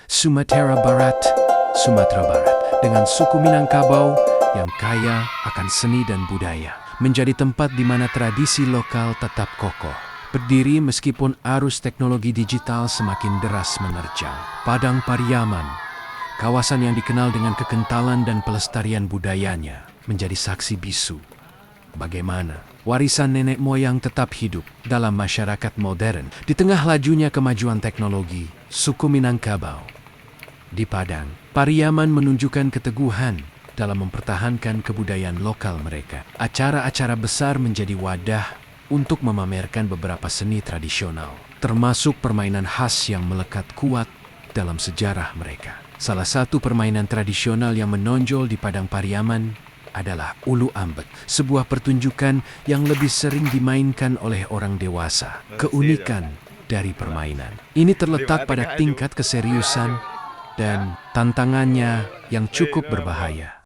Sumatera Barat, Sumatera Barat, dengan suku Minangkabau yang kaya akan seni dan budaya, menjadi tempat di mana tradisi lokal tetap kokoh. Berdiri meskipun arus teknologi digital semakin deras menerjang. Padang Pariaman, kawasan yang dikenal dengan kekentalan dan pelestarian budayanya, menjadi saksi bisu bagaimana warisan nenek moyang tetap hidup dalam masyarakat modern di tengah lajunya kemajuan teknologi. Suku Minangkabau di Padang Pariaman menunjukkan keteguhan dalam mempertahankan kebudayaan lokal mereka. Acara-acara besar menjadi wadah untuk memamerkan beberapa seni tradisional, termasuk permainan khas yang melekat kuat dalam sejarah mereka. Salah satu permainan tradisional yang menonjol di Padang Pariaman adalah ulu ambek, sebuah pertunjukan yang lebih sering dimainkan oleh orang dewasa. Keunikan dari permainan ini terletak pada tingkat keseriusan dan tantangannya yang cukup berbahaya.